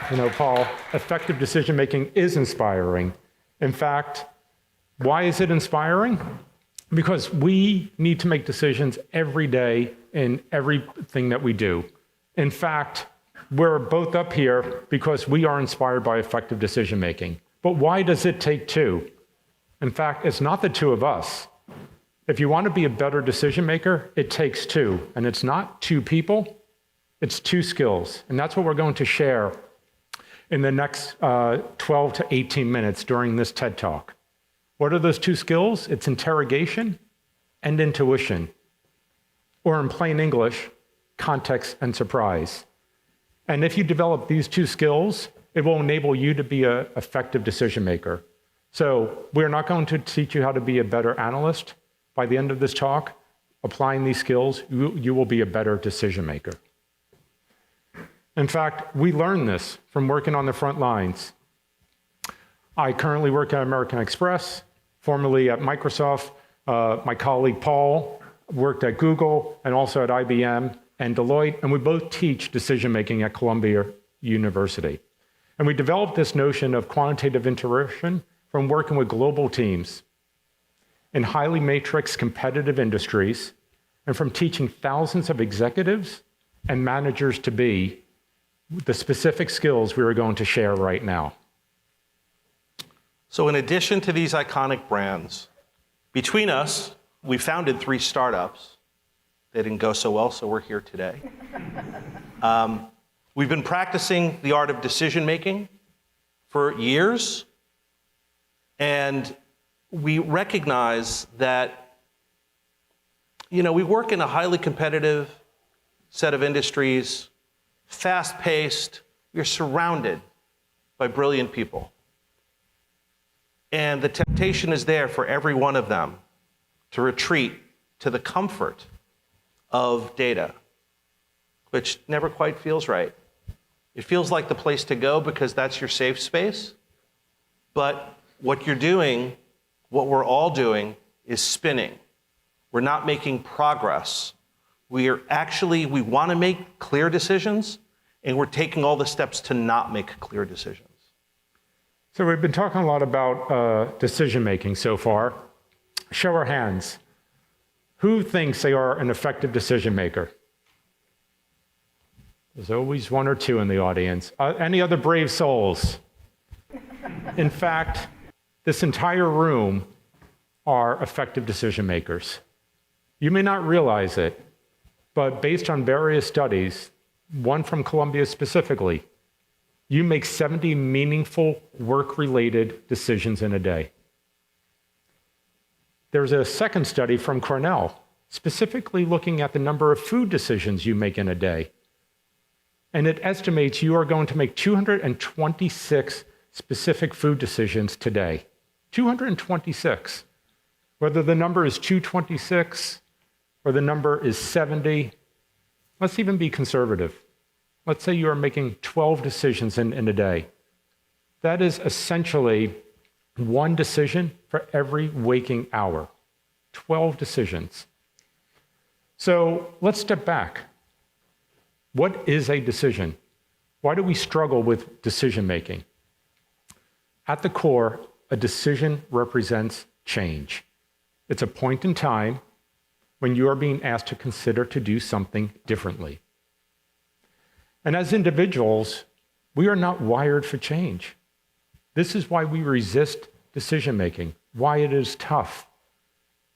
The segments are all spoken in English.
Paul, effective decision-making is inspiring. In fact, why is it inspiring? Because we need to make decisions every day in everything that we do. In fact, we're both up here because we are inspired by effective decision-making. But why does it take two? In fact, it's not the two of us. If you want to be a better decision-maker, it takes two. And it's not two people, it's two skills. And that's what we're going to share in the next 12 to 18 minutes during this TED Talk. What are those two skills? It's interrogation and intuition. Or in plain English, context and surprise. And if you develop these two skills, it will enable you to be an effective decision maker. So we're not going to teach you how to be a better analyst. By the end of this talk, applying these skills, you will be a better decision maker. In fact, we learned this from working on the front lines. I currently work at American Express, formerly at Microsoft. My colleague Paul worked at Google and also at IBM and Deloitte, and we both teach decision-making at Columbia University. And we developed this notion of quantitative intuition from working with global teams in highly matrix competitive industries and from teaching thousands of executives and managers to be the specific skills we are going to share right now. So in addition to these iconic brands, between us, we founded 3 startups. They didn't go so well, so we're here today. We've been practicing the art of decision making for years, and we recognize that, we work in a highly competitive set of industries, fast-paced. We're surrounded by brilliant people. And the temptation is there for every one of them to retreat to the comfort of data, which never quite feels right. It feels like the place to go because that's your safe space. But what you're doing, what we're all doing, is spinning. We're not making progress. We want to make clear decisions, and we're taking all the steps to not make clear decisions. So we've been talking a lot about decision-making so far. Show our hands. Who thinks they are an effective decision maker? There's always one or two in the audience. Any other brave souls? In fact, this entire room are effective decision makers. You may not realize it, but based on various studies, one from Columbia specifically, you make 70 meaningful work-related decisions in a day. There's a second study from Cornell, specifically looking at the number of food decisions you make in a day. And it estimates you are going to make 226 specific food decisions today. 226. Whether the number is 226 or the number is 70, let's even be conservative. Let's say you are making 12 decisions in a day. That is essentially one decision for every waking hour. 12 decisions. So let's step back. What is a decision? Why do we struggle with decision making? At the core, a decision represents change. It's a point in time when you are being asked to consider to do something differently. And as individuals, we are not wired for change. This is why we resist decision-making, why it is tough.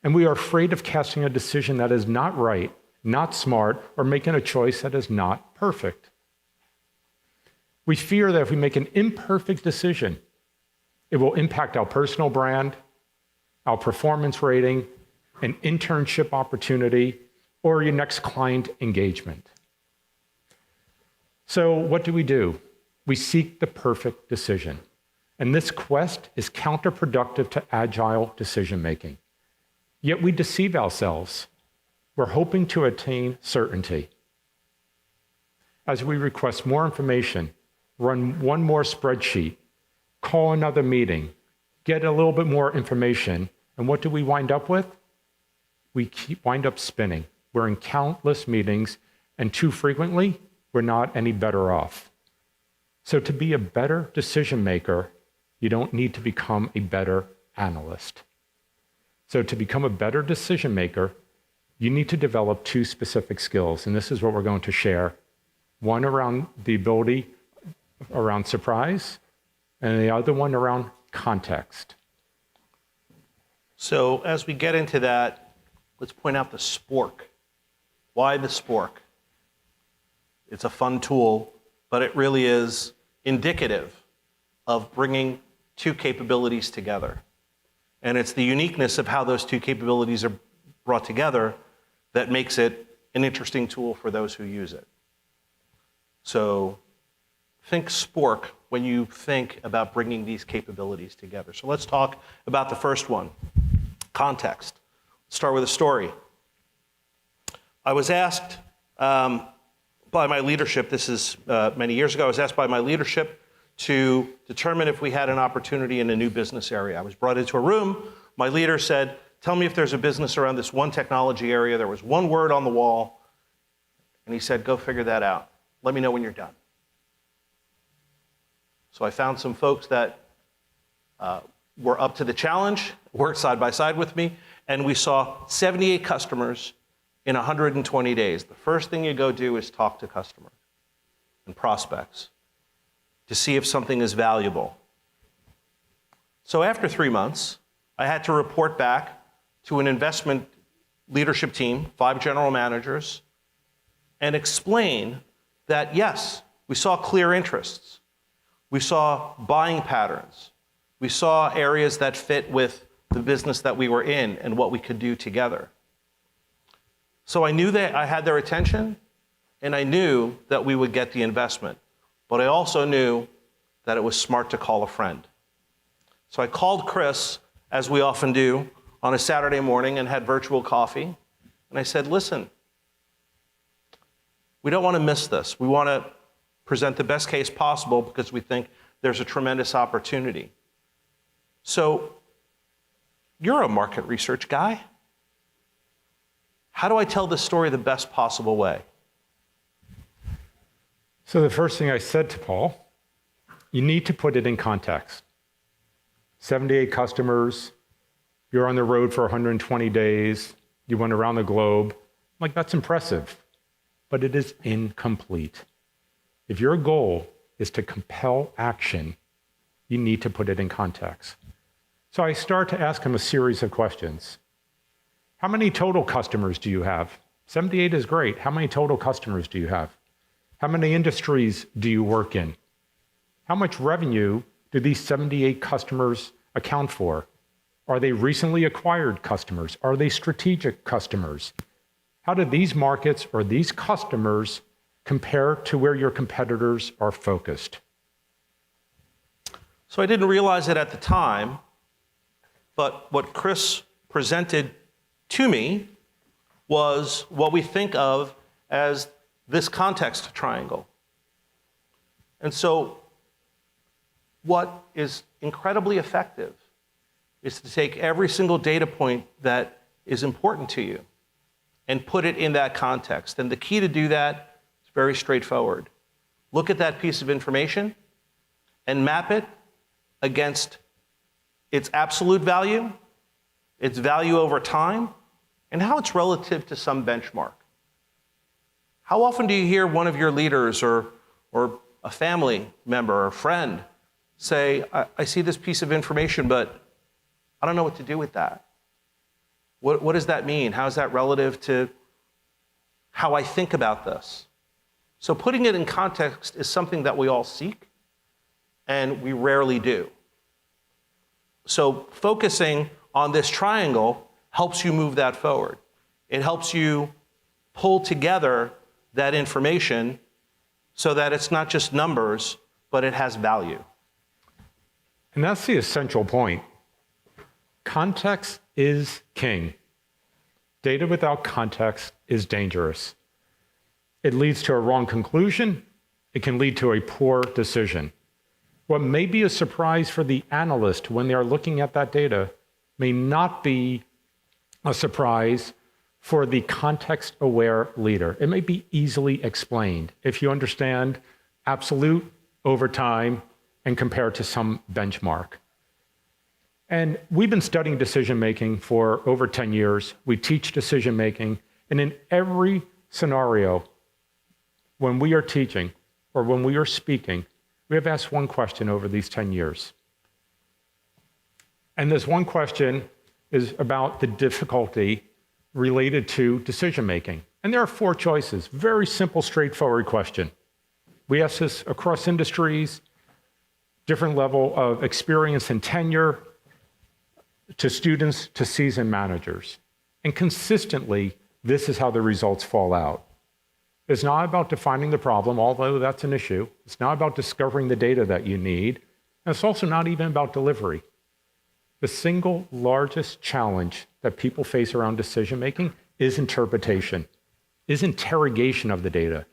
And we are afraid of casting a decision that is not right, not smart, or making a choice that is not perfect. We fear that if we make an imperfect decision, it will impact our personal brand, our performance rating, an internship opportunity, or your next client engagement. So what do? We seek the perfect decision. And this quest is counterproductive to agile decision-making. Yet we deceive ourselves. We're hoping to attain certainty. As we request more information, run one more spreadsheet, call another meeting, get a little bit more information, and what do we wind up with? We wind up spinning. We're in countless meetings, and too frequently, we're not any better off. So to be a better decision maker, you don't need to become a better analyst. So to become a better decision maker, you need to develop two specific skills, and this is what we're going to share. One around the ability around surprise, and the other one around context. So as we get into that, let's point out the spork. Why the spork? It's a fun tool, but it really is indicative of bringing two capabilities together. And it's the uniqueness of how those two capabilities are brought together that makes it an interesting tool for those who use it. So think spork when you think about bringing these capabilities together. So let's talk about the first one, context. Let's start with a story. I was asked by my leadership, this is many years ago, I was asked by my leadership to determine if we had an opportunity in a new business area. I was brought into a room. My leader said, tell me if there's a business around this one technology area. There was one word on the wall. And he said, go figure that out. Let me know when you're done. So I found some folks that were up to the challenge, worked side by side with me, and we saw 78 customers in 120 days. The first thing you go do is talk to customers and prospects to see if something is valuable. So after 3 months, I had to report back to an investment leadership team, 5 general managers, and explain that yes, we saw clear interests. We saw buying patterns. We saw areas that fit with the business that we were in and what we could do together. So I knew that I had their attention, and I knew that we would get the investment. But I also knew that it was smart to call a friend. So I called Chris, as we often do, on a Saturday morning and had virtual coffee. And I said, listen, we don't want to miss this. We want to present the best case possible because we think there's a tremendous opportunity. So you're a market research guy. How do I tell this story the best possible way? So the first thing I said to Paul, you need to put it in context. 78 customers, you're on the road for 120 days, you went around the globe. Like, that's impressive, but it is incomplete. If your goal is to compel action, you need to put it in context. So I start to ask him a series of questions. How many total customers do you have? 78 is great. How many total customers do you have? How many industries do you work in? How much revenue do these 78 customers account for? Are they recently acquired customers? Are they strategic customers? How do these markets or these customers compare to where your competitors are focused? So I didn't realize it at the time, but what Chris presented to me was what we think of as this context triangle. And so what is incredibly effective is to take every single data point that is important to you and put it in that context. And the key to do that is very straightforward. Look at that piece of information and map it against its absolute value, its value over time, and how it's relative to some benchmark. How often do you hear one of your leaders or a family member or friend say, I see this piece of information, but I don't know what to do with that? What does that mean? How is that relative to how I think about this? So putting it in context is something that we all seek, and we rarely do. So focusing on this triangle helps you move that forward. It helps you pull together that information so that it's not just numbers, but it has value. And that's the essential point. Context is king. Data without context is dangerous. It leads to a wrong conclusion. It can lead to a poor decision. What may be a surprise for the analyst when they are looking at that data may not be a surprise for the context-aware leader. It may be easily explained. If you understand absolute over time and compare to some benchmark. And we've been studying decision making for over 10 years. We teach decision making, and in every scenario, when we are teaching or when we are speaking, we have asked one question over these 10 years. And this one question is about the difficulty related to decision making. And there are 4 choices, very simple, straightforward question. We ask this across industries, different level of experience and tenure, to students, to seasoned managers. And consistently, this is how the results fall out. It's not about defining the problem, although that's an issue. It's not about discovering the data that you need. And it's also not even about delivery. The single largest challenge that people face around decision making is interpretation, is interrogation of the data.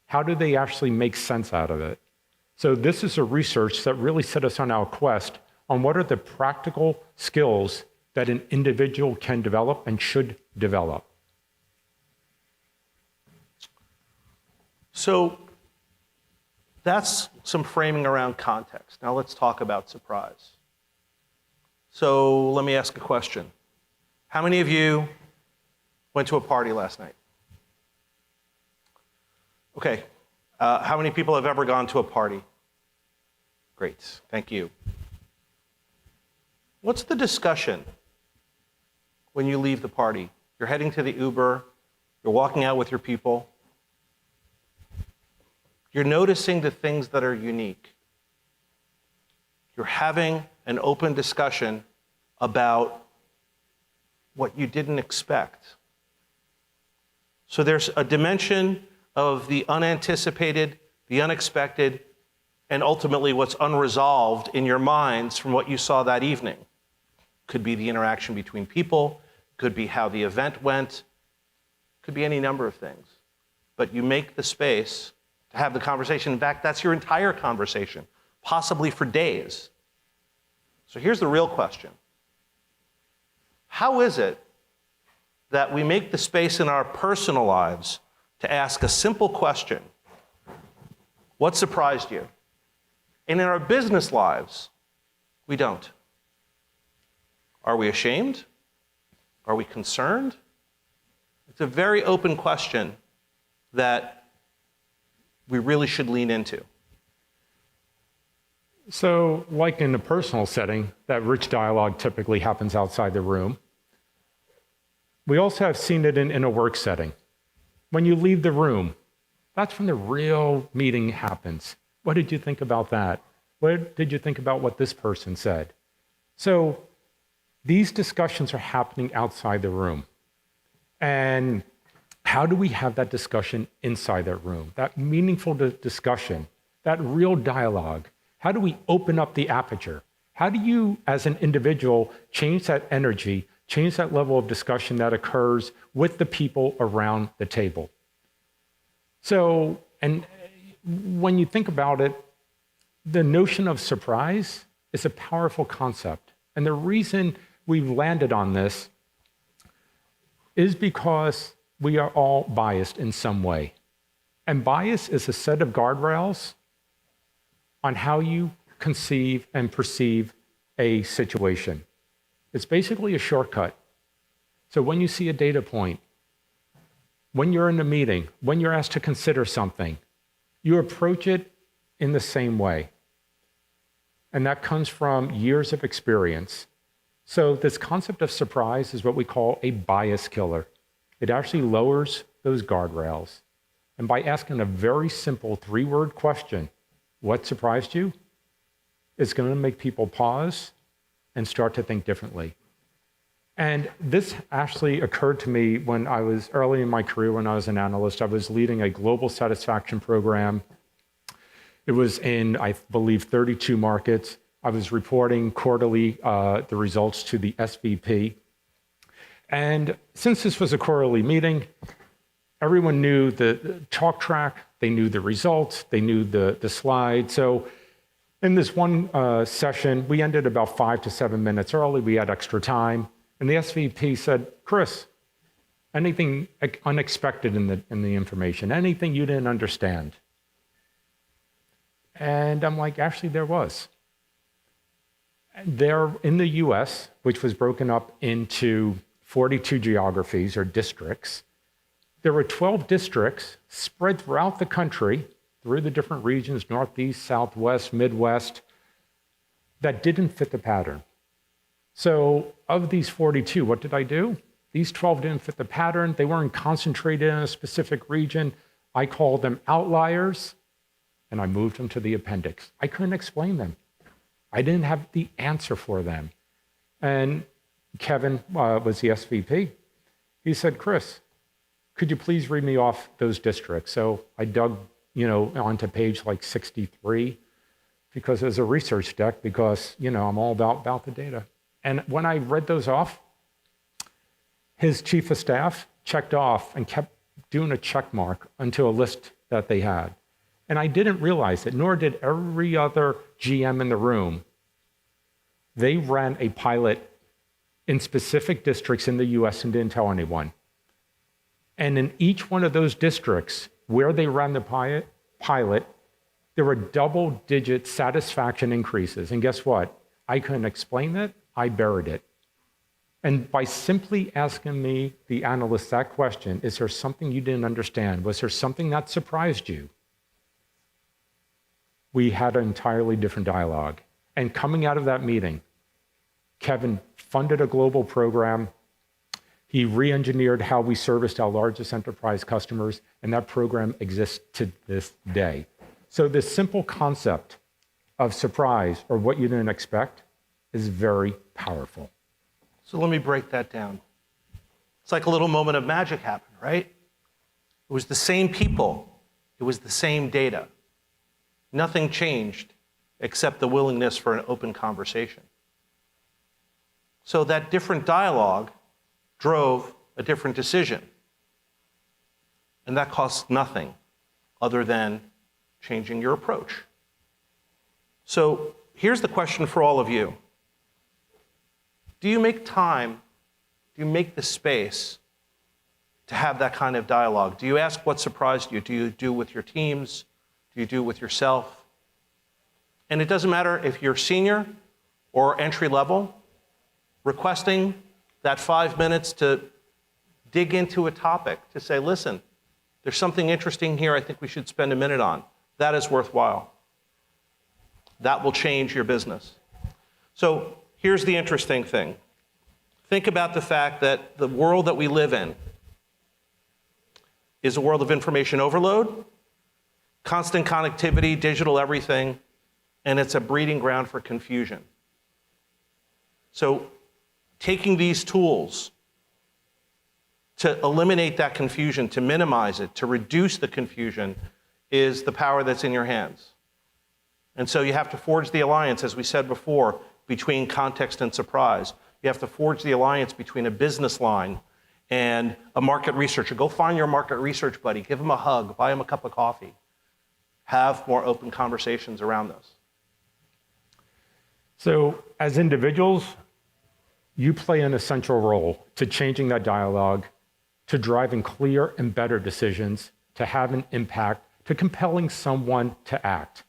How do they actually make sense out of it? So this is a research that really set us on our quest on what are the practical skills that an individual can develop and should develop. So that's some framing around context. Now let's talk about surprise. So let me ask a question. How many of you went to a party last night? Okay. How many people have ever gone to a party? Great. Thank you. What's the discussion when you leave the party? You're heading to the Uber. You're walking out with your people. You're noticing the things that are unique. You're having an open discussion about what you didn't expect. So there's a dimension of the unanticipated, the unexpected, and ultimately what's unresolved in your minds from what you saw that evening. Could be the interaction between people, could be how the event went, could be any number of things. But you make the space to have the conversation. In fact, that's your entire conversation, possibly for days. So here's the real question. How is it that we make the space in our personal lives to ask a simple question? What surprised you? And in our business lives, we don't. Are we ashamed? Are we concerned? It's a very open question that we really should lean into. So, like in a personal setting, that rich dialogue typically happens outside the room. We also have seen it in a work setting. When you leave the room, that's when the real meeting happens. What did you think about that? What did you think about what this person said? So these discussions are happening outside the room. And how do we have that discussion inside that room? That meaningful discussion, that real dialogue. How do we open up the aperture? How do you, as an individual, change that energy, change that level of discussion that occurs with the people around the table? So, and when you think about it, the notion of surprise is a powerful concept. And the reason we've landed on this is because we are all biased in some way. And bias is a set of guardrails on how you conceive and perceive a situation. It's basically a shortcut. So when you see a data point, when you're in a meeting, when you're asked to consider something, you approach it in the same way. And that comes from years of experience. So this concept of surprise is what we call a bias killer. It actually lowers those guardrails. And by asking a very simple 3-word question, what surprised you? It's going to make people pause and start to think differently. And this actually occurred to me when I was early in my career, when I was an analyst. I was leading a global satisfaction program. It was in, I believe, 32 markets. I was reporting quarterly the results to the SVP. And since this was a quarterly meeting, everyone knew the talk track, they knew the results, they knew the slide. So in this one session, we ended about 5 to 7 minutes early. We had extra time. And the SVP said, Chris, anything unexpected in the information, anything you didn't understand? And I'm like, actually, there was. There in the US, which was broken up into 42 geographies or districts, there were 12 districts spread throughout the country, through the different regions, Northeast, Southwest, Midwest, that didn't fit the pattern. So of these 42, what did I do? These 12 didn't fit the pattern. They weren't concentrated in a specific region. I called them outliers, and I moved them to the appendix. I couldn't explain them. I didn't have the answer for them. And Kevin was the SVP. He said, Chris, could you please read me off those districts? So I dug, onto page like 63 because it was a research deck because, I'm all about the data. And when I read those off, his chief of staff checked off and kept doing a check mark until a list that they had. And I didn't realize it, nor did every other GM in the room. They ran a pilot in specific districts in the US and didn't tell anyone. And in each one of those districts where they ran the pilot, there were double-digit satisfaction increases. And guess what? I couldn't explain it. I buried it. And by simply asking me, the analyst, that question, is there something you didn't understand? Was there something that surprised you? We had an entirely different dialogue. And coming out of that meeting, Kevin funded a global program. He re-engineered how we serviced our largest enterprise customers, and that program exists to this day. So this simple concept of surprise or what you didn't expect is very powerful. So let me break that down. It's like a little moment of magic happened, right? It was the same people. It was the same data. Nothing changed except the willingness for an open conversation. So that different dialogue drove a different decision. And that costs nothing other than changing your approach. So here's the question for all of you. Do you make time, do you make the space to have that kind of dialogue? Do you ask what surprised you? Do you do it with your teams? Do you do it with yourself? And it doesn't matter if you're senior or entry level, requesting that 5 minutes to dig into a topic, to say, listen, there's something interesting here I think we should spend a minute on. That is worthwhile. That will change your business. So here's the interesting thing. Think about the fact that the world that we live in is a world of information overload, constant connectivity, digital everything, and it's a breeding ground for confusion. So taking these tools to eliminate that confusion, to minimize it, to reduce the confusion, is the power that's in your hands. And so you have to forge the alliance, as we said before, between context and surprise. You have to forge the alliance between a business line and a market researcher. Go find your market research buddy, give him a hug, buy him a cup of coffee. Have more open conversations around this. So as individuals, you play an essential role to changing that dialogue, to driving clear and better decisions, to have an impact, to compelling someone to act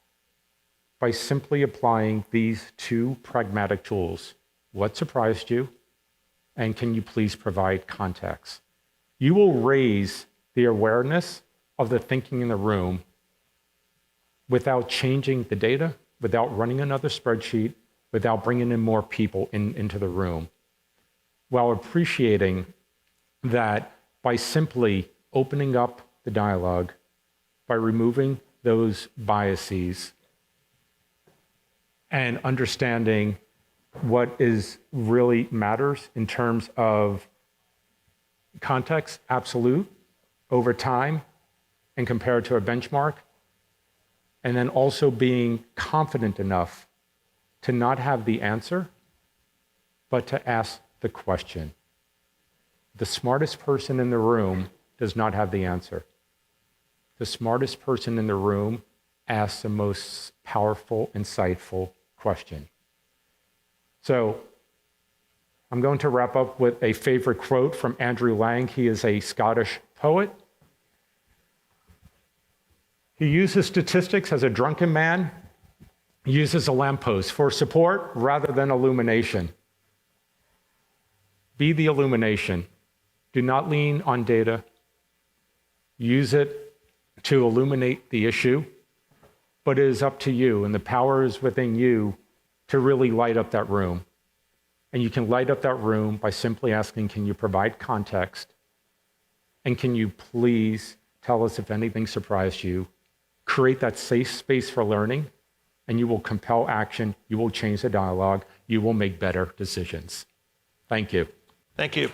by simply applying these two pragmatic tools. What surprised you? And can you please provide context? You will raise the awareness of the thinking in the room without changing the data, without running another spreadsheet, without bringing in more people into the room, while appreciating that by simply opening up the dialogue, by removing those biases, and understanding what is really matters in terms of context, absolute, over time, and compared to a benchmark, and then also being confident enough to not have the answer, but to ask the question. The smartest person in the room does not have the answer. The smartest person in the room asks the most powerful, insightful question. So I'm going to wrap up with a favorite quote from Andrew Lang. He is a Scottish poet. He uses statistics as a drunken man. He uses a lamppost for support rather than illumination. Be the illumination. Do not lean on data. Use it to illuminate the issue, but it is up to you, and the power is within you to really light up that room. And you can light up that room by simply asking, can you provide context? And can you please tell us if anything surprised you? Create that safe space for learning, and you will compel action. You will change the dialogue. You will make better decisions. Thank you. Thank you.